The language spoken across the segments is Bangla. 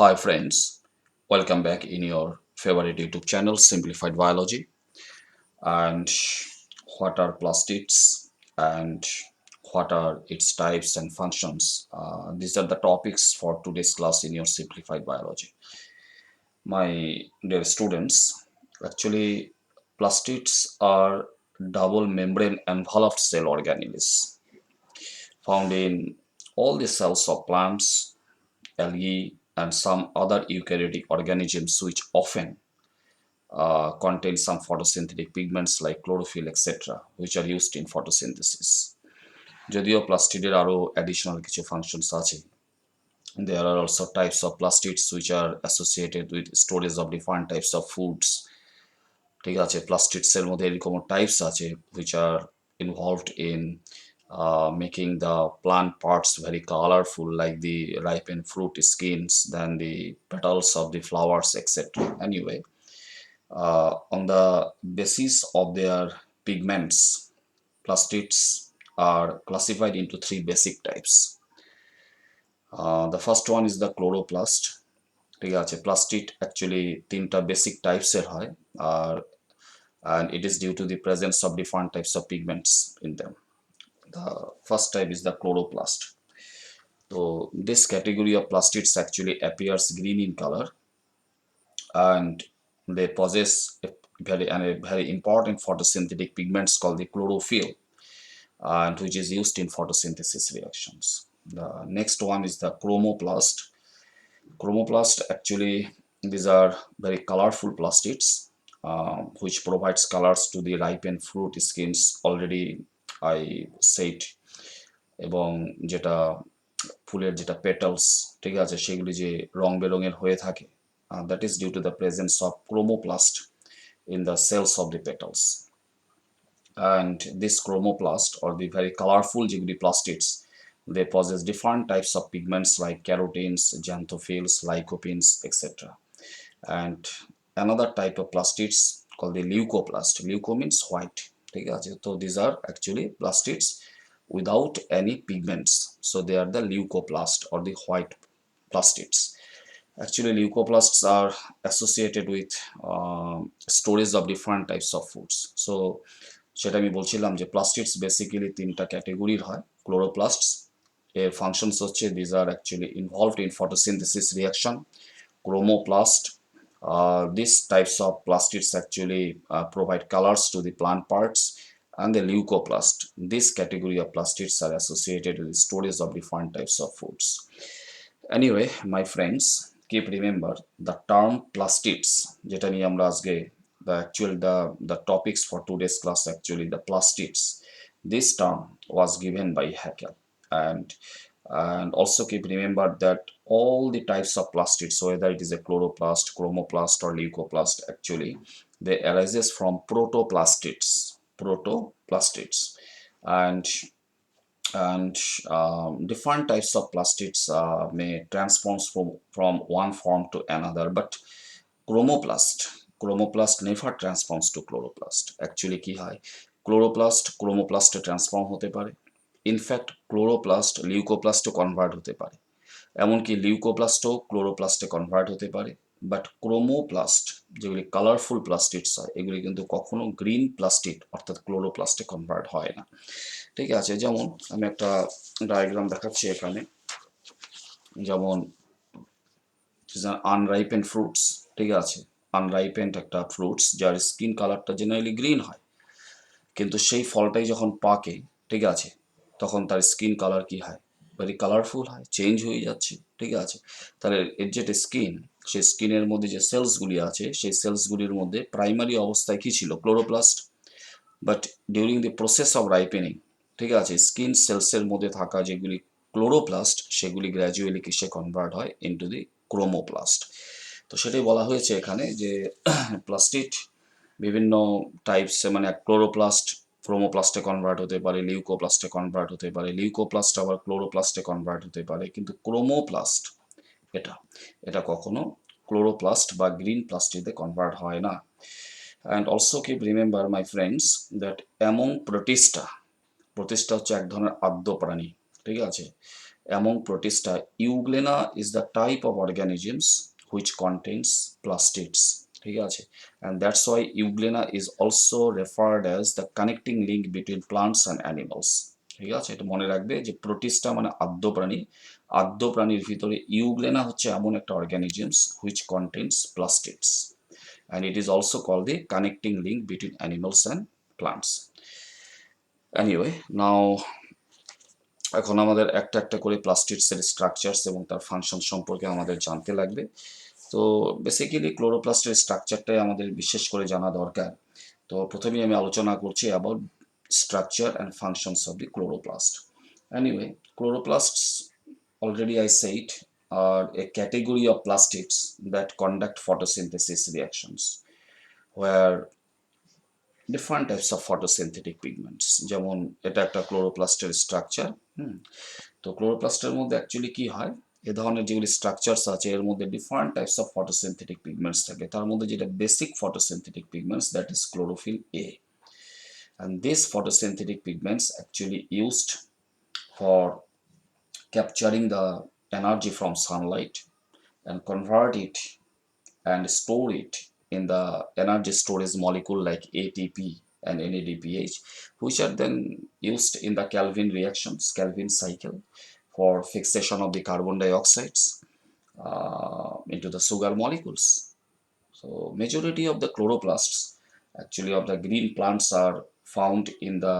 Hi friends, welcome back in your favorite YouTube channel Simplified Biology. And what are plastids and what are its types and functions? These are the topics for today's class in your Simplified Biology. My dear students, actually plastids are double membrane enveloped cell organelles found in all the cells of plants, algae, and some other eukaryotic organisms which often contain some photosynthetic pigments like chlorophyll, etc., which are used in photosynthesis. যদিও প্লাস্টিডের আরো additional কিছু functions আছে. There are also types of plastids which are associated with storage of different types of foods. ঠিক আছে, plastids এর মধ্যে এরকম types আছে which are involved in making the plant parts very colorful, like the ripened fruit skins, then the petals of the flowers, etc. Anyway, on the basis of their pigments, plastids are classified into three basic types. The first one is the chloroplast. ঠিক আছে, প্লাস্টিড অ্যাকচুয়ালি তিনটা বেসিক টাইপসের হয় আর and it is due to the presence of different types of pigments in them. The first type is the chloroplast. So this category of plastids actually appears green in color, and they possess a very important photosynthetic pigments called the chlorophyll, and which is used in photosynthesis reactions. The next one is the chromoplast. Chromoplast actually, these are very colorful plastids which provides colors to the ripened fruit skins. Already I said, এবং যেটা ফুলের যেটা পেটালস, ঠিক আছে, সেগুলি যে রং বেরঙের হয়ে থাকে, that is due to the presence of chromoplast in the cells of the petals. And this chromoplast, or the very colorful যেগুলি plastids, they possess different types of pigments like carotenes, xanthophylls, lycopene, etc. And another type of plastids called the leucoplast. Leuco means white, ঠিক আছে, so these are actually plastids without any pigments, so they are the leucoplast or the white plastids. Actually leucoplasts are associated with storage of different types of foods. So সেটা আমি বলছিলাম যে প্লাস্টিডস বেসিক্যালি তিনটা ক্যাটাগরির হয়. ক্লোরোপ্লাস্টস এর ফাংশনস হচ্ছে these are actually involved in photosynthesis reaction. Chromoplast, these types of plastids actually provide colors to the plant parts. And the leucoplast, this category of plastids are associated with the storage of different types of foods. Anyway, my friends, keep remember the term plastids, যেটা নিয়ে আমরা আজকে the topics for today's class, actually the plastids, this term was given by Haeckel. And also keep remember that all the types of plastids, so whether it is a chloroplast, chromoplast, or leucoplast, actually they arises from protoplastids. And different types of plastids may transform from one form to another, but chromoplast never transforms to chloroplast. Actually কি হয়, chloroplast ট্রান্সফর্ম হতে পারে, ইনফ্যাক্ট ক্লোরোপ্লাস্ট লিউকোপ্লাস্টে কনভার্ট হতে পারে, এমনকি লিউকোপ্লাস্টও ক্লোরোপ্লাস্টে কনভার্ট হতে পারে। বাট ক্রোমোপ্লাস্ট, যেগুলি কালারফুল প্লাস্টিডস হয়, এগুলি কিন্তু কখনো গ্রিন প্লাস্টিড অর্থাৎ ক্লোরোপ্লাস্টে কনভার্ট হয় না। ঠিক আছে, যেমন আমি একটা ডায়াগ্রাম দেখাচ্ছি এখানে, যেমন আনরাইপেন্ড ফ্রুটস, ঠিক আছে, আনরাইপেন্ড একটা ফ্রুটস যার স্কিন কালারটা জেনারেলি গ্রিন হয়, কিন্তু সেই ফলটাই যখন পাকে, ঠিক আছে, তখন তার স্কিন কালার কি হয়, ভেরি কালারফুল হয়, চেঞ্জ হয়ে যাচ্ছে। ঠিক আছে, তাহলে এর যেটা স্কিন, সেই স্কিনের মধ্যে যে সেলসগুলি আছে, সেই সেলসগুলির মধ্যে প্রাইমারি অবস্থায় কি ছিল, chloroplast. But during the process of ripening, ঠিক আছে, স্কিন সেলসের মধ্যে থাকা যেগুলি ক্লোরোপ্লাস্ট, সেগুলি গ্র্যাজুয়ালি কিসে কনভার্ট হয়, ইনটু দি ক্রোমোপ্লাস্ট। তো সেটাই বলা হয়েছে এখানে যে প্লাস্টিড বিভিন্ন টাইপসে, মানে ক্লোরোপ্লাস্ট ক্রোমোপ্লাস্টে কনভার্ট হতে পারে, লিউকোপ্লাস্টে কনভার্ট হতে পারে, লিউকোপ্লাস্ট আবার ক্লোরোপ্লাস্টে কনভার্ট হতে পারে, কিন্তু ক্রোমোপ্লাস্ট এটা এটা কখনো ক্লোরোপ্লাস্ট বা গ্রিন প্লাস্টিতে কনভার্ট হয় না। And also keep remember my friends that among Protista, Protista হচ্ছে এক ধরনের আদ্য প্রাণী, ঠিক আছে, Among Protista, Euglena is the type of organisms which contains plastids. And that's why Euglena is also referred as the connecting link between plants and animals. ঠিক আছে, এটা মনে রাখবে যে প্রোটিস্টা মানে আদ্য প্রাণী, আদ্য প্রাণীর ভিতরে ইউগ্লেনা হচ্ছে এমন একটা organisms which contains plastids, and it is also called the connecting link between animals and plants. Anyway, now এখন আমাদের একটা একটা করে প্লাস্টিডসের স্ট্রাকচারস এবং তার ফাংশন সম্পর্কে আমাদের জানতে লাগবে। তো বেসিক্যালি ক্লোরোপ্লাস্টের স্ট্রাকচারটাই আমাদের বিশেষ করে জানা দরকার। তো প্রথমেই আমি আলোচনা করছি about structure and functions of the chloroplast. Anyway, chloroplasts, already I said, are a category of plastids that conduct photosynthesis reactions, where different types of photosynthetic pigments, যেমন এটা একটা ক্লোরোপ্লাস্টের স্ট্রাকচার। তো ক্লোরোপ্লাস্টের মধ্যে অ্যাকচুয়ালি কি হয়, এ ধরনের যেগুলি স্ট্রাকচারস আছে এর মধ্যে different types of photosynthetic pigments থাকে। তার মধ্যে যেটা basic photosynthetic pigments, that is chlorophyll A, and these photosynthetic pigments actually used for capturing the energy from sunlight and convert it and store it in the energy storage molecule like ATP and NADPH, which are then used in the Calvin reactions, Calvin cycle, for fixation of the carbon dioxides into the sugar molecules. So majority of the chloroplasts actually of the green plants are found in the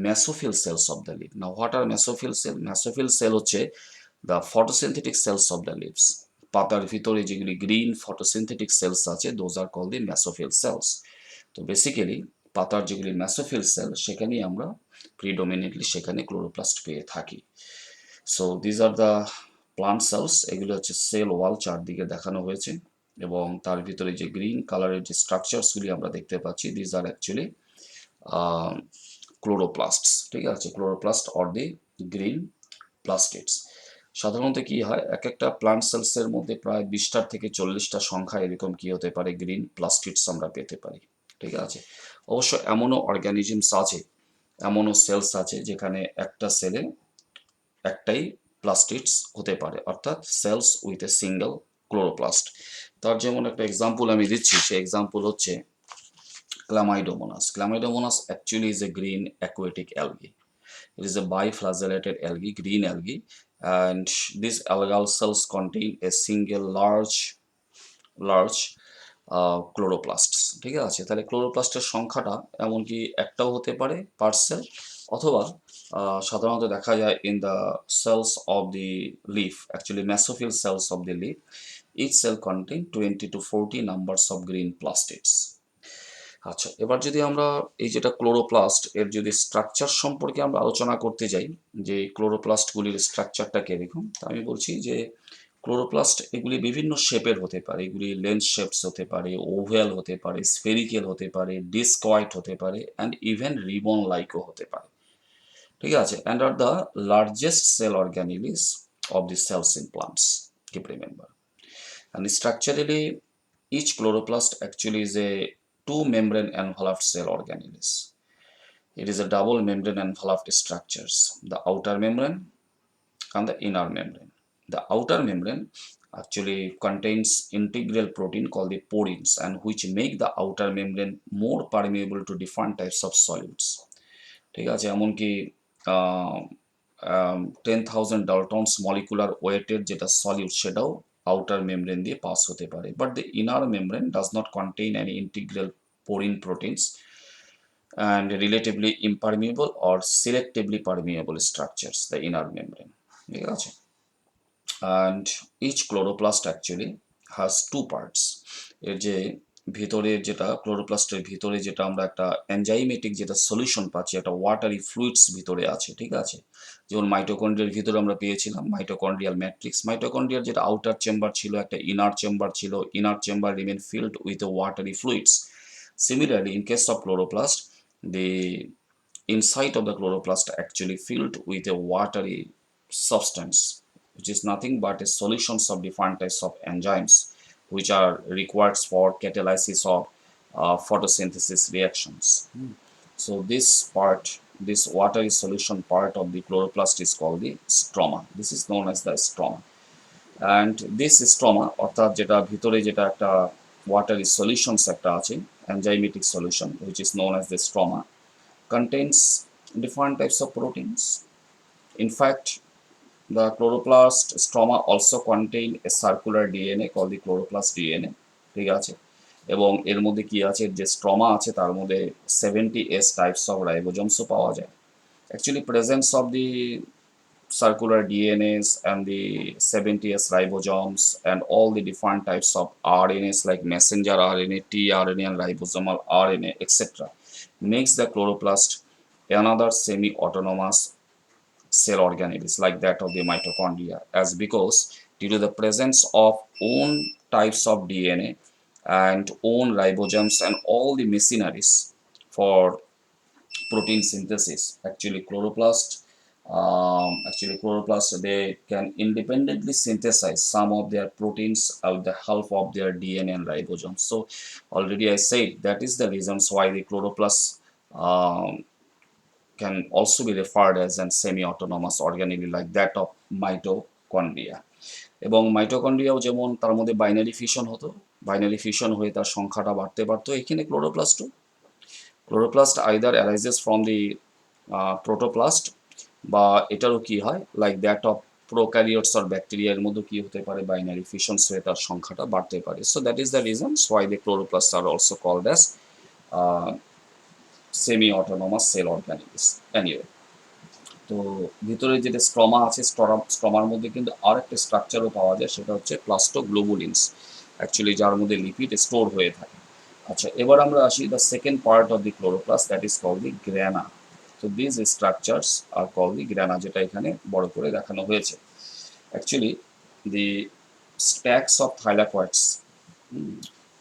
mesophyll cells of the leaf. Now what are mesophyll cells? Mesophyll cell হচ্ছে the photosynthetic cells of the leaves. পাতার ভিতরে যেগুলি গ্রিন ফটোসিনথেটিক সেলস আছে, those are call the mesophyll cells. তো বেসিক্যালি পাতার যেগুলি মেসোফিল সেল সেখানেই আমরা প্রিডোমিনেন্টলি সেখানে ক্লোরোপ্লাস্ট পেয়ে থাকি। So these are the plant cells, এগুলো হচ্ছে সেল ওয়াল চারদিকে দেখানো হয়েছে, এবং তার ভিতরে যে গ্রিন কালারের যে স্ট্রাকচারসগুলি আমরা দেখতে পাচ্ছি, দিজ আর অ্যাকচুয়ালি ক্লোরোপ্লাস্টস। ঠিক আছে, ক্লোরোপ্লাস্ট অর দি গ্রিন প্লাস্টিডস। সাধারণত কি হয়, এক একটা প্লান্ট সেলসের মধ্যে প্রায় 20টার থেকে 40টা সংখ্যা এরকম কি হতে পারে, গ্রিন প্লাস্টিডস আমরা পেতে পারি। ঠিক আছে, অবশ্য এমনও অর্গানিজমস আছে, এমনও সেলস আছে যেখানে একটা সেলে একটাই প্লাস্টিডস হতে পারে, অর্থাৎ cells with a single chloroplast. তার যেমন একটা এক্সাম্পল আমি দিচ্ছি, সেই এক্সাম্পল হচ্ছে Chlamydomonas. Chlamydomonas actually is a green aquatic algae. It is a biflagellated algae, green algae, and these algal cells contain a single large chloroplast. ঠিক আছে, তাহলে ক্লোরোপ্লাস্টের সংখ্যাটা এমনকি একটাও হতে পারে পার সেল, অথবা সাধারণত দেখা যায় in the cells of the leaf, actually mesophyll cells of the leaf, each cell contain 20 to 40 numbers of green plastids. আচ্ছা, এবার যদি আমরা এই যেটা ক্লোরোপ্লাস্ট এর যদি স্ট্রাকচার সম্পর্কে আমরা আলোচনা করতে যাই, যে ক্লোরোপ্লাস্টগুলির স্ট্রাকচারটা কিরকম, তা আমি বলছি যে ক্লোরোপ্লাস্ট এগুলি বিভিন্ন শেপের হতে পারে, এগুলি লেন্স শেপস হতে পারে, ওভ্যাল হতে পারে, স্ফেরিক্যাল হতে পারে, ডিস্কয়েড হতে পারে, অ্যান্ড ইভেন রিবন লাইকও হতে পারে। ঠিক আছে, and are the largest cell organelles of the cells in plants, keep remember. And structurally, each chloroplast actually is a two membrane enveloped cell organelles. It is a double membrane enveloped structures, the outer membrane and the inner membrane. The outer membrane actually contains integral protein called the porins, and which make the outer membrane more permeable to different types of solids. ঠিক আছে, এমনকি 10,000 ডালটনস মলিকুলার ওয়েটের যেটা সলিড সেটাও আউটার মেমব্রেন দিয়ে পাস হতে পারে, but the inner membrane does not contain any integral porine proteins and relatively impermeable or selectively permeable structures, the inner membrane. ঠিক আছে, and each chloroplast actually has two parts. এর যে ভিতরে যেটা ক্লোরোপ্লাস্টের ভিতরে যেটা আমরা একটা এনজাইমেটিক যেটা সলিউশন পাচ্ছি, একটা ওয়াটারি ফ্লুইডস ভিতরে আছে। ঠিক আছে, যেমন মাইটোকন্ড্রিয়ার ভিতরে আমরা পেয়েছিলাম মাইটোকন্ড্রিয়াল ম্যাট্রিক্স। মাইটোকন্ড্রিয়ার যেটা আউটার চেম্বার ছিল, একটা ইনার চেম্বার ছিল, inner chamber remain filled with a watery fluids. Similarly, in case of chloroplast, the inside of the chloroplast actually filled with a watery substance, which is nothing but a solutions of different types of enzymes which are required for catalysis of photosynthesis reactions. So this part this watery solution part of the chloroplast is called the stroma. This is known as the stroma. And this stroma অর্থাৎ যেটা ভিতরে যেটা একটা watery solutions একটা আছে, enzymatic solution which is known as the stroma, contains different types of proteins. In fact, the chloroplast stroma also contain a circular DNA called the chloroplast DNA. ঠিক আছে, এবং এর মধ্যে কি আছে, যে স্ট্রমা আছে তার মধ্যে 70s টাইপস অফ রাইবোজোমসও পাওয়া যায়। Actually presence of the circular DNAs and the 70s ribosomes and all the different types of RNAs like messenger RNA, tRNA, and ribosomal RNA, etc., makes the chloroplast another semi-autonomous cell organelles like that of the mitochondria, as because due to the presence of own types of DNA and own ribosomes and all the machineries for protein synthesis, actually chloroplast they can independently synthesize some of their proteins with the help of their DNA and ribosomes. So already I said that is the reasons why the chloroplast can also be referred as an semi-autonomous organelle like that of mitochondria. এবং মাইটোকন্ড্রিয়াও যেমন তার মধ্যে বাইনারি ফিশন হতো, বাইনারি ফিশন হয়ে তার সংখ্যাটা বাড়তে পারতো, এখানে chloroplast either arises from the protoplast, বা এটারও কি হয় like that of prokaryotes or ব্যাকটেরিয়ার মধ্যে কি হতে পারে, বাইনারি ফিশনস হয়ে তার সংখ্যাটা বাড়তে পারে। So that is the reasons why the chloroplast are also called as semi autonomous cell organelles. Anyway, তো ভিতরে যেটা স্ট্রমা আছে, স্ট্রমার মধ্যে কিন্তু আর একটা স্ট্রাকচারও পাওয়া যায়, সেটা হচ্ছে প্লাস্টোগ্লোবুলিনস, অ্যাকচুয়ালি যার মধ্যে লিপিড স্টোর হয়ে থাকে। আচ্ছা, এবার আমরা আসি the second part of the chloroplast, that is called the grana. তো this structures are called the grana, যেটা এখানে বড় করে দেখানো হয়েছে। Actually the stacks of thylakoids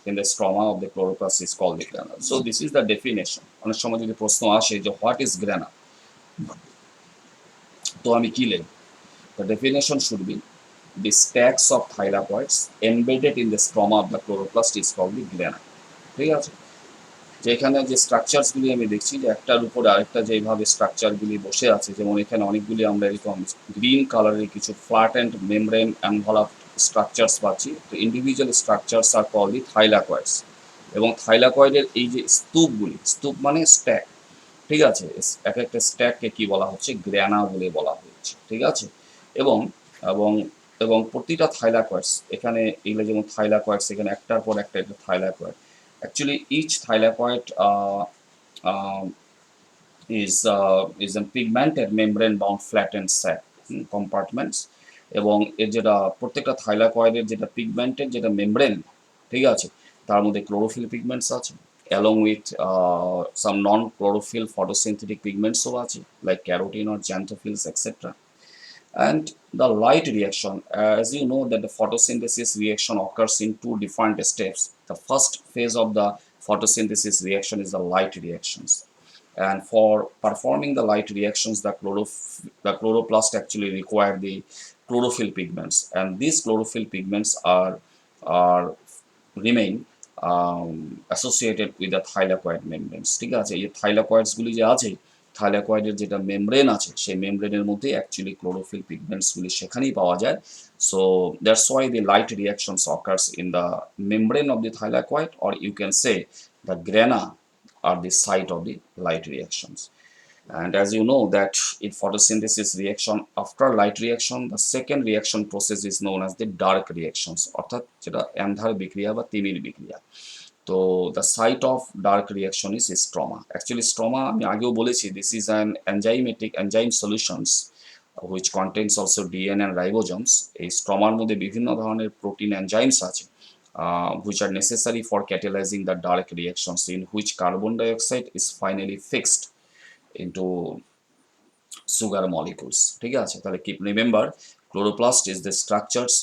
in the stroma of the chloroplast is called the grana. So this is the definition. অনেক সময় যদি প্রশ্ন আসে যে হোয়াট ইজ গ্রানা, তো আমি কি লিখব? The definition should be the stacks of thylakoids embedded in the stroma of the chloroplast is called the grana. ঠিক আছে, যেখানে যে স্ট্রাকচারসগুলি আমি দেখছি যে একটার উপরে আরেকটা যেভাবে স্ট্রাকচারগুলি বসে আছে, যেমন এখানে অনেকগুলি আমরা এরকম গ্রিন কালারের কিছু flat and membrane enveloped structures পাচ্ছি। তো individual structures are called the thylakoids, এবং থাইলাকয়েডের এই যে স্তূপগুলি, স্তূপ মানে স্ট্যাক, ঠিক আছে, এক একটা স্ট্যাককে কি বলা হচ্ছে, গ্রানা বলে বলা হচ্ছে। ঠিক আছে, এবং এবং এবং প্রতিটা থাইলাকয়েডস, এখানে এগুলো যেমন থাইলাকয়েডস, এখানে একটার পর একটা thylakoid. Actually, each thylakoid is a pigmented membrane-bound flattened sac compartments, এবং এর যেটা প্রত্যেকটা থাইলাকয়েডের যেটা পিগমেন্টেড যেটা মেমব্রেন, ঠিক আছে, তার মধ্যে ক্লোরোফিল পিগমেন্টস আছে, along with some non chlorophyll photosynthetic পিগমেন্টসও আছে like carotene or xanthophylls, etc. And the light reaction, as you know that the photosynthesis reaction occurs in two different steps. The first phase of the photosynthesis reaction is the light reactions, and for performing the light reactions the chloroplast actually require the chlorophyll pigments, and these chlorophyll pigments are remain associated with the thylakoid membranes. ঠিক আছে, এই থাইলাকয়েডসগুলি যে আছে, থাইলাকয়েডের যেটা মেমব্রেন আছে, সেই মেমব্রেনের মধ্যে অ্যাকচুয়ালি ক্লোরোফিল পিগমেন্টসগুলি সেখানেই পাওয়া যায়। So that's why the light reactions occurs in the membrane of the thylakoid, or you can say the grana are the site of the light reactions. And as you know that in photosynthesis reaction, after light reaction, the second reaction process is known as the dark reactions, অর্থাৎ যেটা অ্যান্ধার বিক্রিয়া বা তিমির বিক্রিয়া। তো the site of dark reaction is stroma. Actually stroma আমি আগেও বলেছি, this is an enzyme solutions which contains also DNA and ribosomes. এই স্ট্রমার মধ্যে বিভিন্ন ধরনের প্রোটিন এনজাইমস আছে which are necessary for catalyzing the dark reactions in which carbon dioxide is finally fixed into sugar molecules. ঠিক আছে, তাহলে keep remember chloroplast is the structures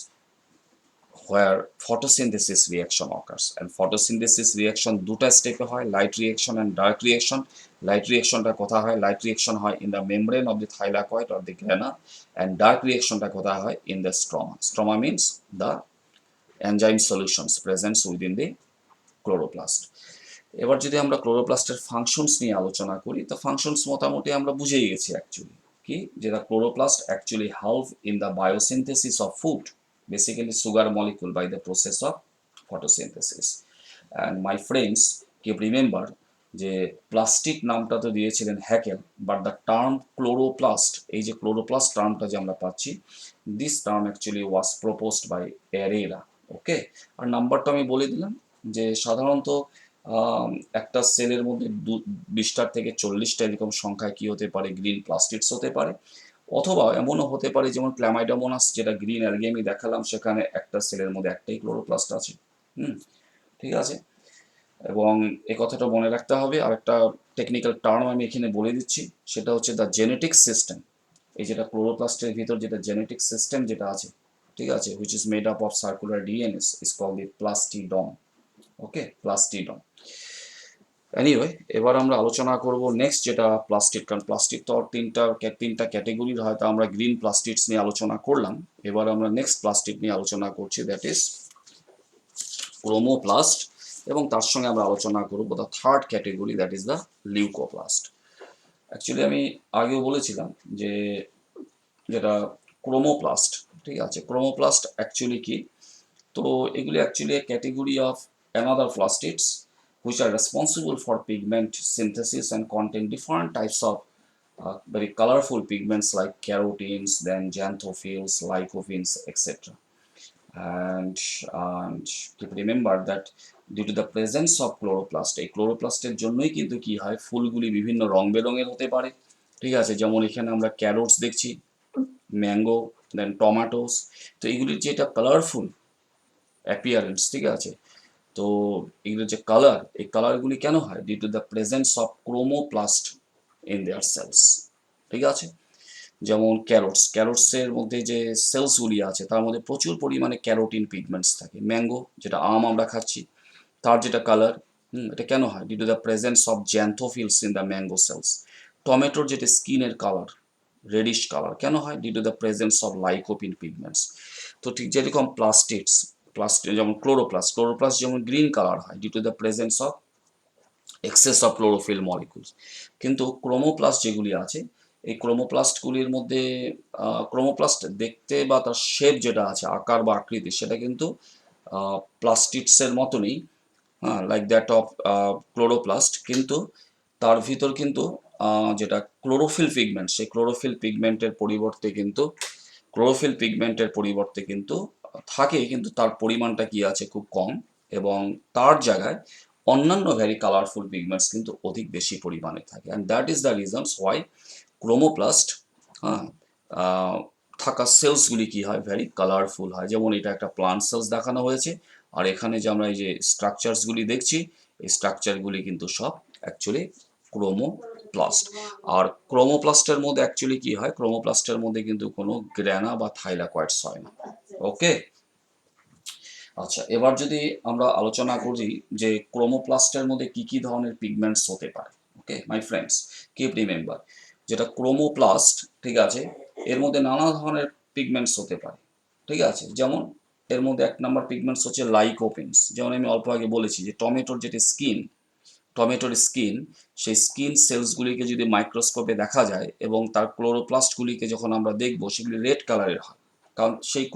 where photosynthesis reaction occurs, and photosynthesis reaction দুটা স্টেপে হয়, light reaction and dark reaction. Light reactionটা কোথায় হয়, light reaction হয় in the membrane of the thylakoid or the grana, and dark reactionটা কোথায় হয়, in the stroma. Stroma means the enzyme solutions present within the chloroplast. এবার যদি আমরা ক্লোরোপ্লাস্টের ফাংশনস নিয়ে আলোচনা করি, তো ফাংশনস মোটামুটি আমরা বুঝেই গেছি অ্যাকচুয়ালি কি, যেটা chloroplast actually help in the biosynthesis of food, basically sugar molecule by the process of photosynthesis. And my friends, keep remember যে প্লাস্টিক নামটা তো দিয়েছিলেন Haeckel, but the term chloroplast, এই যে ক্লোরোপ্লাস্ট টার্মটা যে আমরা পাচ্ছি, this term actually was proposed by এরেরা। ওকে, আর নাম্বারটা আমি বলে দিলাম যে সাধারণত একটা সেলের মধ্যে 20টার থেকে 40টা এরকম সংখ্যায় কি হতে পারে, গ্রিন প্লাস্টিডস হতে পারে, অথবা এমনও হতে পারে যেমন ক্ল্যামাইডামোনাস যেটা গ্রিন অ্যালগে আমি দেখালাম, সেখানে একটা সেলের মধ্যে একটাই ক্লোরোপ্লাস্ট আছে। হুম, ঠিক আছে। এবং এই কথাটা মনে রাখতে হবে। আর একটা টেকনিক্যাল টার্ম আমি এখানে বলে দিচ্ছি, সেটা হচ্ছে দ্য জেনেটিক সিস্টেম। এই যেটা ক্লোরোপ্লাস্টের ভিতর যেটা জেনেটিক সিস্টেম যেটা আছে, ঠিক আছে, which is made up of circular DNAs, is called the plastidome. Okay, plastidome. Anyway, এবার আমরা আলোচনা করব নেক্সট যেটা প্লাস্টিড, কারণ প্লাস্টিক তো আর তিনটা ক্যাটেগরির, হয়তো আমরা গ্রিন প্লাস্টিডস নিয়ে আলোচনা করলাম। এবার আমরা নেক্সট প্লাস্টিক নিয়ে আলোচনা করছি, দ্যাট ইজ ক্রোমোপ্লাস্ট, এবং তার সঙ্গে আমরা আলোচনা করব the third category, that is the leucoplast. Actually আমি আগেও বলেছিলাম যে যেটা ক্রোমোপ্লাস্ট, ঠিক আছে, ক্রোমোপ্লাস্ট অ্যাকচুয়ালি কি, তো এগুলি actually category of another plastids which are responsible for pigment synthesis and contain different types of very colorful pigments like carotenes, then xanthophylls, lycopene, etc. And, and keep remember that due to the presence of chloroplast, এই ক্লোরোপ্লাস্টের জন্যই কিন্তু কি হয়, ফুলগুলি বিভিন্ন রং বেরঙের হতে পারে। ঠিক আছে, যেমন এখানে আমরা ক্যারোটস দেখছি, ম্যাঙ্গো, দেন টমাটোস। তো এগুলির যেটা কালারফুল অ্যাপিয়ারেন্স, ঠিক আছে, তো এগুলোর যে কালার, এই কালারগুলি কেন হয়, due to the presence of chromoplast in their cells. ঠিক আছে, যেমন ক্যারোটসের মধ্যে যে সেলসগুলি আছে তার মধ্যে প্রচুর পরিমাণে ক্যারোটিন পিগমেন্টস থাকে। ম্যাঙ্গো, যেটা আম আমরা খাচ্ছি, তার যেটা কালার, এটা কেন হয়, due to the presence of xanthophylls in the mango cells. টমেটোর যেটা স্কিনের কালার, রেডিশ কালার, কেন হয়, due to the presence of lycopene pigments. তো ঠিক যেরকম প্লাস্টিক যেমন ক্লোরোপ্লাস্ট যেমন গ্রিন কালার হয় due to the presence of excess of chlorophyll molecules. কিন্তু ক্রোমোপ্লাস্ট যেগুলি আছে, এই ক্রোমোপ্লাস্টগুলির মধ্যে ক্রোমোপ্লাস্ট দেখতে বা তার শেপ যেটা আছে, আকার বা আকৃতি, সেটা কিন্তু প্লাস্টিডসের মতনই, হ্যাঁ, লাইক দ্যাট অফ ক্লোরোপ্লাস্ট, কিন্তু তার ভিতর কিন্তু যেটা ক্লোরোফিল পিগমেন্ট, সেই ক্লোরোফিল পিগমেন্টের পরিবর্তে কিন্তু থাকে, কিন্তু তার পরিমাণটা কি আছে, খুব কম, এবং তার জায়গায় অন্যান্য ভ্যারি কালারফুল পিগমেন্টস কিন্তু অধিক বেশি পরিমাণে থাকে। And that is the reasons why chromoplast, হ্যাঁ, থাকা সেলসগুলি কি হয়, ভ্যারি কালারফুল হয়। যেমন এটা একটা প্লান্ট সেলস দেখানো হয়েছে, আর এখানে যে আমরা এই যে স্ট্রাকচারসগুলি দেখছি, এই স্ট্রাকচারগুলি কিন্তু সব অ্যাকচুয়ালি ক্রোমোপ্লাস্ট। আর ক্রোমোপ্লাস্টের মধ্যে অ্যাকচুয়ালি কি হয়, ক্রোমোপ্লাস্টের মধ্যে কিন্তু কোনো গ্র্যানা বা থাইলাকয়েডস হয় না। ওকে, আচ্ছা, এবার যদি আমরা আলোচনা করি যে ক্রোমোপ্লাস্টের মধ্যে কি কি ধরনের পিগমেন্টস হতে পারে। ওকে মাই ফ্রেন্ডস, কিপ রিমেম্বার, যেটা ক্রোমোপ্লাস্ট, ঠিক আছে, এর মধ্যে নানা ধরনের পিগমেন্টস হতে পারে। ঠিক আছে, যেমন এর মধ্যে 1 নম্বর পিগমেন্টস হচ্ছে লাইকোপিনস। যেমন আমি অল্প আগে বলেছি যে টমেটোর স্কিন, সেই স্কিন সেলসগুলিকে যদি মাইক্রোস্কোপে দেখা যায় এবং তার ক্লোরোপ্লাস্টগুলিকে যখন আমরা দেখব, সেগুলি রেড কালারের হয়, কারণ সেই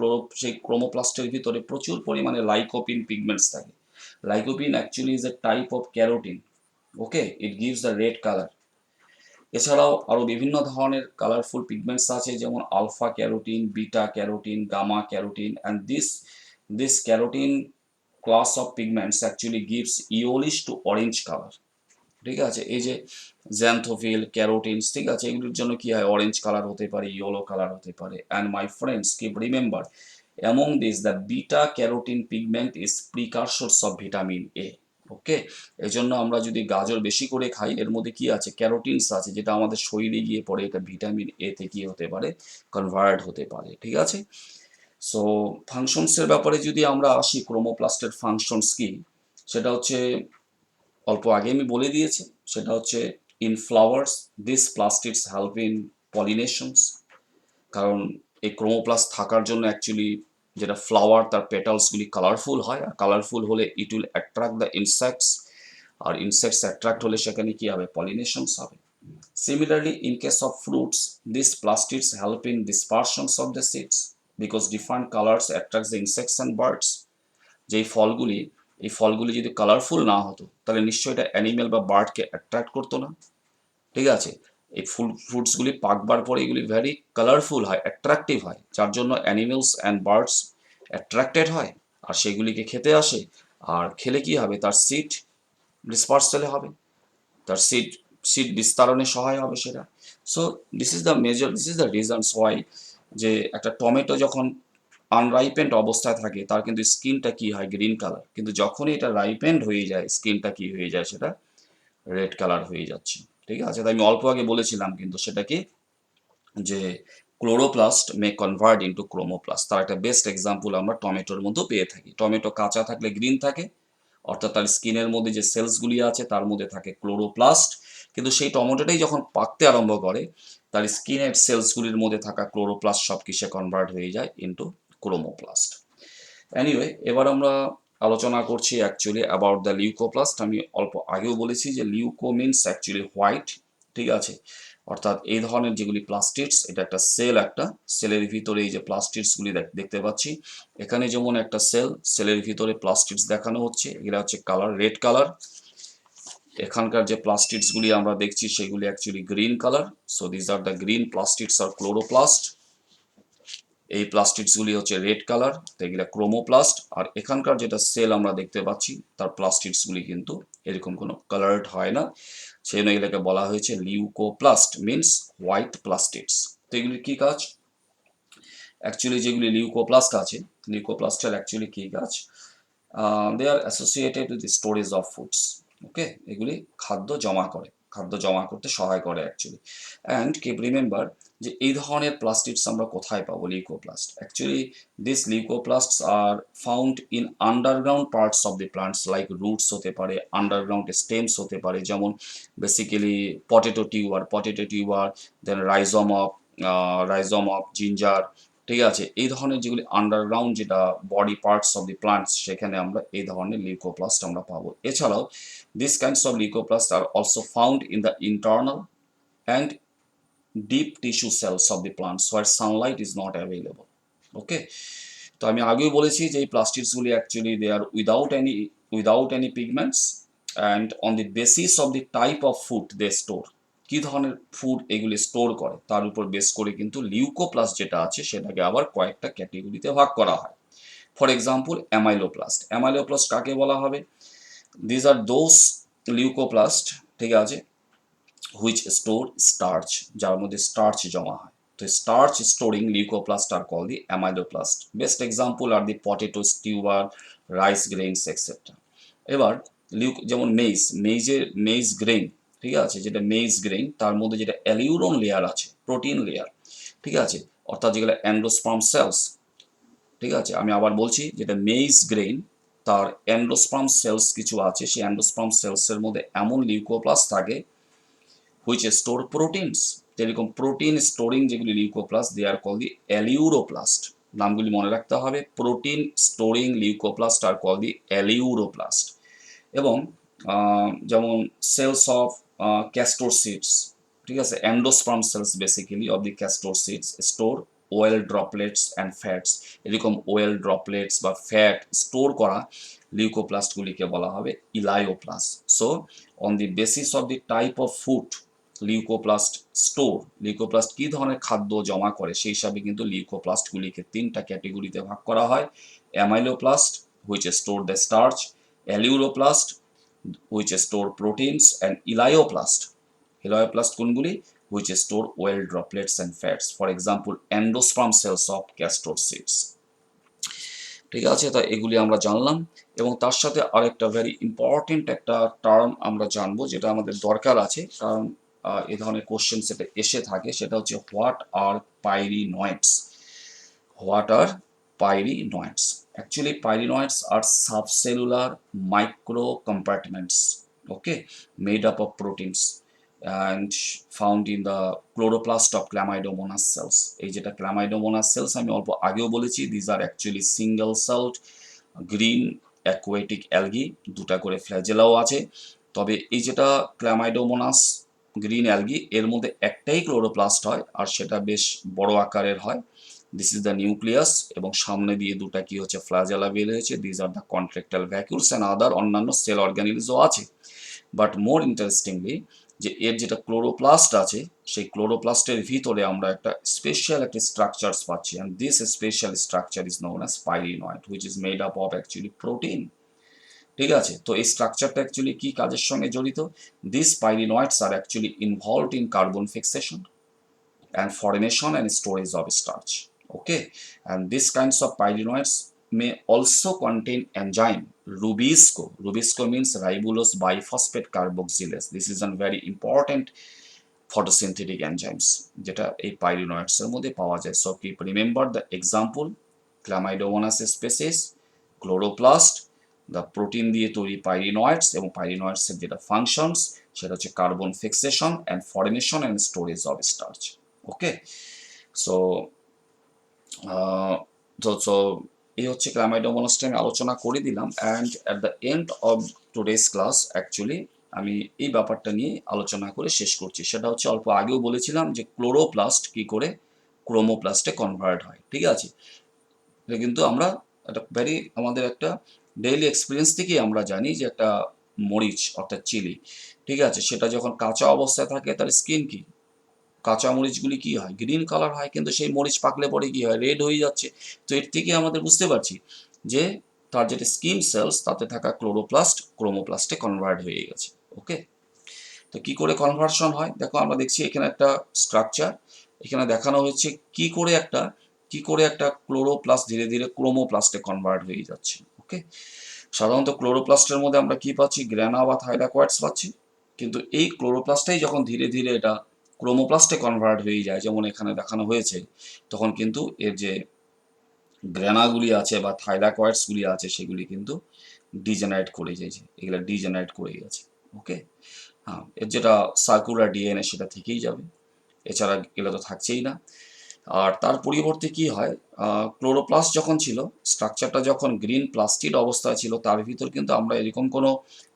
ক্রোমোপ্লাস্টের ভিতরে প্রচুর পরিমাণে লাইকোপিন পিগমেন্টস থাকে। Lycopene actually is a type of carotene. Okay, it gives the red colour. এছাড়াও আরও বিভিন্ন ধরনের কালারফুল পিগমেন্টস আছে, যেমন alpha carotene, beta carotene, gamma carotene, and this carotene class of pigments actually gives yellowish to orange colour. ঠিক আছে, এই যে জ্যান্থোফিল, ক্যারোটিনস, ঠিক আছে, এগুলোর জন্য কি হয়, অরেঞ্জ কালার হতে পারে, ইয়েলো কালার হতে পারে। And my friends, keep remember, among this the beta carotene pigment is precursors of vitamin A. Okay, এই জন্য আমরা যদি গাজর বেশি করে খাই, এর মধ্যে কি আছে, ক্যারোটিনস আছে, যেটা আমাদের শরীরে গিয়ে পড়ে এটা ভিটামিন এ তে কি হতে পারে, কনভার্ট হতে পারে। ঠিক আছে, সো ফাংশনসের ব্যাপারে যদি আমরা আসি, ক্রোমোপ্লাস্টের ফাংশনস কি, সেটা হচ্ছে অল্প আগে আমি বলে দিয়েছি, সেটা হচ্ছে in flowers this plastids help in pollinations. কারণ এই ক্রোমোপ্লাস্ট থাকার জন্য অ্যাকচুয়ালি যেটা ফ্লাওয়ার, তার পেটালসগুলি কালারফুল হয়, আর কালারফুল হলে it will attract the insects, আর ইনসেক্টস অ্যাট্রাক্ট হলে সেখানে কি হবে, পলিনেশনস হবে। Similarly, in case of fruits, these plastids help in dispersions of the seeds because different colors attract the insects and birds. যেই ফলগুলি, এই ফলগুলি যদি কালারফুল না হতো তাহলে নিশ্চয়ই এটা অ্যানিমেল বা বার্ডকে অ্যাট্রাক্ট করতো না। ঠিক আছে, এই ফ্রুটসগুলি পাকবার পরে এগুলি ভেরি কালারফুল হয়, অ্যাট্রাকটিভ হয়, যার জন্য অ্যানিমেলস অ্যান্ড বার্ডস অ্যাট্রাক্টেড হয় আর সেগুলিকে খেতে আসে। আর খেলে কি হবে, তার সিড ডিসপার্সেলে হবে, তার সিড সিড বিস্তারণে সহায় হবে সেটা। So this is the reasons Y যে একটা টমেটো যখন আনরাইপেন্ড অবস্থায় থাকে তার কিন্তু স্কিনটা কি হয়, গ্রিন কালার, কিন্তু যখনই এটা রাইপেন্ড হয়ে যায় স্কিনটা কি হয়ে যায়, সেটা রেড কালার হয়ে যাচ্ছে। ঠিক আছে, তাই আমি অল্প আগে বলেছিলাম কিন্তু সেটা কি, যে ক্লোরোপ্লাস্ট মে কনভার্ট ইন্টু ক্রোমোপ্লাস্ট। তার একটা বেস্ট এক্সাম্পল আমরা টমেটোর মধ্যে পেয়ে থাকি। টমেটো কাঁচা থাকলে গ্রিন থাকে, অর্থাৎ তার স্কিনের মধ্যে যে সেলসগুলি আছে তার মধ্যে থাকে ক্লোরোপ্লাস্ট, কিন্তু সেই টমেটোটাই যখন পাকতে আরম্ভ করে তার স্কিনের সেলসগুলির মধ্যে থাকা ক্লোরোপ্লাস্ট সব কিসে কনভার্ট হয়ে যায়, ইন্টু ক্রোমোপ্লাস্ট। এনিওয়ে, এবার আমরা আলোচনা করছি অ্যাকচুয়ালি অ্যাবাউট দ্য লিউকোপ্লাস্ট। আমি অল্প আগেও বলেছি যে লিউকো মিনস অ্যাকচুয়ালি হোয়াইট। ঠিক আছে, অর্থাৎ এই ধরনের যেগুলি প্লাস্টিডস, এটা একটা সেল, একটা সেলের ভিতরে এই যে প্লাস্টিডসগুলি দেখতে পাচ্ছি, এখানে যেমন একটা সেলের ভিতরে প্লাস্টিডস দেখানো হচ্ছে, এগুলা হচ্ছে কালার রেড কালার। এখানকার যে প্লাস্টিডসগুলি আমরা দেখছি সেগুলি actually green colour. So this are the green plastids are chloroplast. এই প্লাস্টিডসগুলি হচ্ছে রেড কালার, তো এগুলো ক্রোমোপ্লাস্ট। আর এখানকার যেটা সেল আমরা দেখতে পাচ্ছি তার প্লাস্টিডসগুলি কিন্তু এরকম কোনো কালার্ড হয় না, সেই জন্য এগুলোকে বলা হয়েছে লিউকোপ্লাস্ট, মিনস হোয়াইট প্লাস্টিডস। তো এগুলির কী কাজ, অ্যাকচুয়ালি যেগুলি লিউকোপ্লাস্ট আছে, লিউকোপ্লাস্টের অ্যাকচুয়ালি কী কাজ, they are associated with storage of foods. Okay, এগুলি খাদ্য জমা করতে সহায় করে অ্যাকচুয়ালি। অ্যান্ড কিপ রিমেম্বার যে এই ধরনের প্লাস্টিডস আমরা কোথায় পাবো, leucoplast. Actually this leucoplasts are found in underground parts of the plants, like roots হতে পারে, আন্ডারগ্রাউন্ড স্টেমস হতে পারে, যেমন basically potato tuber, then rhizome of ginger. ঠিক আছে, এই ধরনের যেগুলি আন্ডারগ্রাউন্ড যেটা body parts of the plants, সেখানে আমরা এই ধরনের লিউকোপ্লাস্ট আমরা পাবো। এছাড়াও this kinds of leucoplast are also found in the internal and deep tissue cells of the plants where Sunlight is not available. Okay, তো আমি আগেও বলেছি যে এই প্লাস্টিডসগুলি actually they are without any pigments and on the basis of the type of food they store, কী ধরনের ফুড এগুলি স্টোর করে তার উপর বেস করে কিন্তু লিউকোপ্লাস্ট যেটা আছে সেটাকে আবার কয়েকটা ক্যাটেগরিতে ভাগ করা হয়। ফর এক্সাম্পল অ্যামাইলোপ্লাস্ট কাকে বলা হবে, দিজ আর দোজ লিউকোপ্লাস্ট, ঠিক আছে, হুইচ স্টোর স্টার্চ, যার মধ্যে স্টার্চ জমা হয়। তো starch storing leucoplast are call the amyloplast. Best example are the potato tuber, rice grains etcetera. এবার যেমন মেইজ গ্রেইন, ঠিক আছে, যেটা মেইজ গ্রেইন তার মধ্যে যেটা অ্যালিউরন লেয়ার আছে, প্রোটিন লেয়ার, ঠিক আছে, অর্থাৎ যেগুলো অ্যান্ডোস্পার্ম সেলস। ঠিক আছে, আমি আবার বলছি, যেটা মেইজ গ্রেইন তার অ্যান্ডোস্পার্ম সেলস কিছু আছে, সেই অ্যান্ডোস্পার্ম সেলসের মধ্যে এমন লিউকোপ্লাস্ট থাকে হুইচ স্টোর প্রোটিনস। যেরকম প্রোটিন স্টোরিং যেগুলি leucoplast, they are call the aleuroplast. নামগুলি মনে রাখতে হবে, protein storing leucoplast are call the aleuroplast. এবং যেমন সেলস অফ ক্যাস্টর সিডস, ঠিক আছে, endosperm cells basically of the castor seeds store oil droplets and fats. এরকম ওয়েল ড্রপলেটস বা ফ্যাট স্টোর করা লিউকোপ্লাস্টগুলিকে বলা হবে elaioplast. So on the basis of the type of food leucoplast কী ধরনের খাদ্য জমা করে সেই হিসাবে কিন্তু লিউকোপ্লাস্টগুলিকে তিনটা ক্যাটেগরিতে ভাগ করা হয়। Amyloplast which store the starch, aleuroplast which store proteins, and elioplast কোনগুলি, which store oil droplets and fats, for example endosperm cells of castor seeds। ঠিক আছে, তা এগুলি আমরা জানলাম এবং তার সাথে আরেকটা ভেরি ইম্পর্টেন্ট একটা টার্ম আমরা জানবো যেটা আমাদের দরকার আছে, কারণ এ ধরনের কোশ্চেন সেটা এসে থাকে, সেটা হচ্ছে what are pyrenoids. What are pyrenoids? Actually, pyrenoids are subcellular micro compartments, okay, made up of proteins and found in the chloroplast of Chlamydomonas cells. এই যেটা Chlamydomonas cells আমি অল্প আগেও বলেছি, these are actually single celled green aquatic algae, দুটা করে ফ্ল্যাজেলাও আছে, তবে এই যেটা ক্ল্যামাইডোমোনাস গ্রিন অ্যালগি, এর মধ্যে একটাই ক্লোরোপ্লাস্ট হয়, আর সেটা বেশ বড় আকারের হয়। দিস ইজ দ্য নিউক্লিয়াস, এবং সামনে দিয়ে দুটা কি হচ্ছে ফ্লাজেলা বের হয়েছে। These are the contractile vacuoles and other অন্যান্য সেল অর্গানিলসও আছে। বাট মোর ইন্টারেস্টিংলি, যে এর যেটা ক্লোরোপ্লাস্ট আছে, সেই ক্লোরোপ্লাস্টের ভিতরে আমরা একটা স্পেশাল একটা স্ট্রাকচারস পাচ্ছি, and this special structure is known as pyrenoid, which is made up of actually protein. ঠিক আছে, তো এই স্ট্রাকচারটা অ্যাকচুয়ালি কি কাজের সঙ্গে জড়িত? This pyrenoids are actually involved in carbon fixation and formation and storage of starch. Okay, and these kinds of pyrenoids may also contain enzyme Rubisco. Rubisco means ribulose biphosphate carboxylase. This is a very important photosynthetic enzymes যেটা এই pyrenoids এর মধ্যে পাওয়া যায়. So keep remember the example: Chlamydomonas species, chloroplast, the protein দিয়ে তৈরি pyrenoids, এবং pyrenoids এর যেটা functions সেটা হচ্ছে carbon fixation and formation and storage of starch. Okay, so তো এই হচ্ছে ক্লামাইডোমোনাসটা আমি আলোচনা করে দিলাম। And at the end of today's class actually আমি এই ব্যাপারটা নিয়ে আলোচনা করে শেষ করছি। সেটা হচ্ছে অল্প আগেও বলেছিলাম যে ক্লোরোপ্লাস্ট কি করে ক্রোমোপ্লাস্টে কনভার্ট হয়। ঠিক আছে, এটা কিন্তু আমরা একটা আমাদের একটা ডেইলি এক্সপিরিয়েন্স থেকেই আমরা জানি যে একটা মরিচ অর্থাৎ চিলি, ঠিক আছে, সেটা যখন কাঁচা অবস্থায় থাকে তার স্কিন কি, কাঁচা মরিচগুলি কি হয়, গ্রিন কালার হয়, কিন্তু সেই মরিচ পাকলে পরে কি হয়, রেড হয়ে যাচ্ছে। তো এর থেকে আমাদের বুঝতে পারছি যে তার যেটা স্কিন সেলস তাতে থাকা ক্লোরোপ্লাস্ট ক্রোমোপ্লাস্টে কনভার্ট হয়ে গেছে। ওকে, তো কি করে কনভার্সন হয় দেখো, আমরা দেখছি এখানে একটা স্ট্রাকচার, এখানে দেখানো হয়েছে কি করে একটা ক্লোরোপ্লাস্ট ধীরে ধীরে ক্রোমোপ্লাস্টে কনভার্ট হয়ে যাচ্ছে। ওকে, সাধারণত ক্লোরোপ্লাস্টের মধ্যে আমরা কি পাচ্ছি, গ্রানা বা থাইলাকয়েডস পাচ্ছি, কিন্তু এই ক্লোরোপ্লাস্টটাই যখন ধীরে ধীরে এটা ক্রোমোপ্লাস্টে কনভার্ট হয়ে যায়, যেমন এখানে দেখানো হয়েছে, তখন কিন্তু এর যে গ্রানাগুলি আছে বা থাইলাকয়েডসগুলি আছে সেগুলি কিন্তু ডিজেনারেট করে যাচ্ছে, এগুলো ডিজেনারেট করে গেছে। ওকে, হ্যাঁ, এর যেটা সার্কুলার ডিএনএ সেটা থেকেই যাবে, এছাড়া এগুলো তো থাকছেই না। আর তার পরিবর্তে কি হয়, ক্লোরোপ্লাস্ট যখন ছিল, স্ট্রাকচারটা যখন গ্রিন প্লাস্টিড অবস্থায় ছিল, তার ভিতর কিন্তু আমরা এরকম কোনো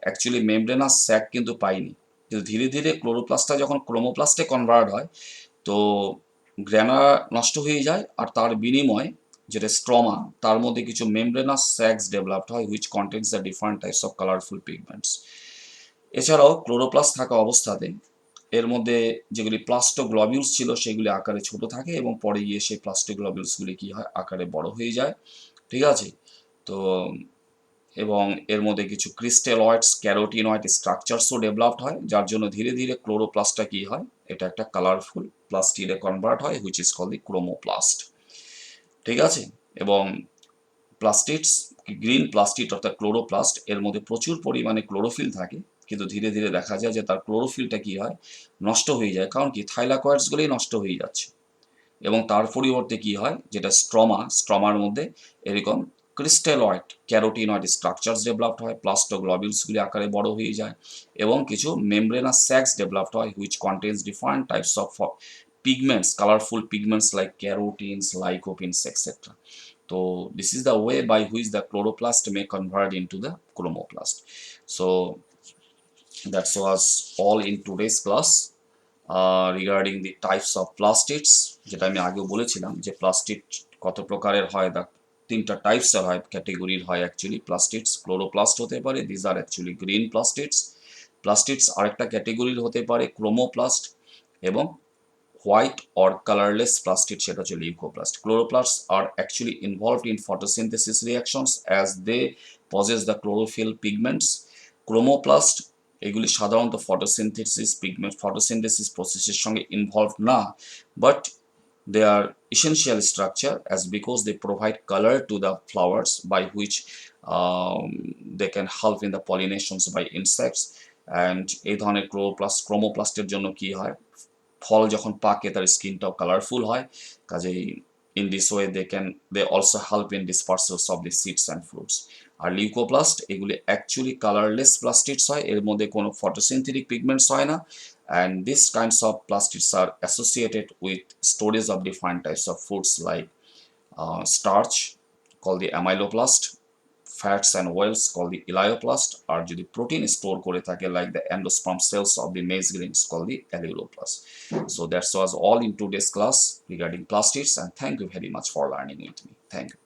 অ্যাকচুয়ালি মেমব্রেনাস স্যাক কিন্তু পাইনি। কিন্তু ধীরে ধীরে ক্লোরোপ্লাস্টটা যখন ক্রোমোপ্লাস্টে কনভার্ট হয়, তো গ্রানা নষ্ট হয়ে যায়, আর তার বিনিময়ে যেটা স্ট্রমা, তার মধ্যে কিছু মেমব্রেনাস স্যাকস ডেভেলপড হয়, which contains the different types of colourful pigments. এছাড়াও ক্লোরোপ্লাস্ট থাকা অবস্থাতে এর মধ্যে যেগুলি প্লাস্টোগ্লোবিউলস ছিল সেগুলি আকারে ছোট থাকে, এবং পরে গিয়ে সেই প্লাস্টোগ্লোবিউলসগুলি কি হয়, আকারে বড় হয়ে যায়। ঠিক আছে, তো এবং এর মধ্যে কিছু ক্রিস্টেলয়েডস ক্যারোটিনয়েড স্ট্রাকচারসও ডেভেলপড হয়, যার জন্য ধীরে ধীরে ক্লোরোপ্লাস্টটা কি হয়, এটা একটা কালারফুল প্লাস্টিডে কনভার্ট হয়, which is called the chromoplast. ঠিক আছে, এবং প্লাস্টিডস, গ্রিন প্লাস্টিড অর্থাৎ ক্লোরোপ্লাস্ট, এর মধ্যে প্রচুর পরিমাণে ক্লোরোফিল থাকে, কিন্তু ধীরে ধীরে দেখা যায় যে তার ক্লোরোফিলটা কি হয়, নষ্ট হয়ে যায়, কারণ কি থাইলাকয়েডসগুলোই নষ্ট হয়ে যাচ্ছে, এবং তার পরিবর্তে কি হয়, যেটা স্ট্রমার মধ্যে এরকম ক্রিস্টেলয়েড ক্যারোটিনয়েড স্ট্রাকচারস ডেভেলপড হয়, প্লাস্টোগ্লোবিউলসগুলি আকারে বড় হয়ে যায়, এবং কিছু মেমব্রেনাস স্যাকস ডেভেলপড হয়, which contains different types of pigments, colourful pigments like carotenes, lycopenes, etcetera. So this is the way by which the chloroplast may convert into the chromoplast. So that was all in today's class regarding the types of plastids, যেটা আমি আগেও বলেছিলাম যে প্লাস্টিড কত প্রকারের হয়, তিনটা টাইপসের হয়, ক্যাটেগরির হয় অ্যাকচুয়ালি প্লাস্টিডস। ক্লোরোপ্লাস্ট হতে পারে, দিজ আর অ্যাকচুয়ালি গ্রিন প্লাস্টিডস আরেকটা ক্যাটেগরির হতে পারে ক্রোমোপ্লাস্ট, এবং white or colorless plastid সেটা হচ্ছে leucoplast. Chloroplasts are actually involved in photosynthesis reactions as they possess the chlorophyll pigments. Chromoplast এগুলি সাধারণত ফটোসিনথেসিস প্রসেসের সঙ্গে ইনভলভ না, but they are essential structure as because they provide color to the flowers by which they can help in the pollinations by insects. And এই ধরনের ক্রোমোপ্লাস্টের জন্য কি হয়, ফল যখন পাকে তার স্কিনটাও কালারফুল হয়, কাজেই in this way they also help in dispersals of the seeds and fruits. আর লিউকোপ্লাস্ট এগুলি অ্যাকচুয়ালি কালারলেস প্লাস্টিডস হয়, এর মধ্যে কোনো ফটোসিনথেটিক পিগমেন্টস হয় না, and these kinds of plastids are associated with storage of different types of foods like starch called the amyloplast, fats and oils called the elaioplast, আর যদি প্রোটিন স্টোর করে থাকে like the endosperm cells of the maize grains called the alveoloplast. So that was all in today's class regarding plastids, and thank you very much for learning with me. Thank you.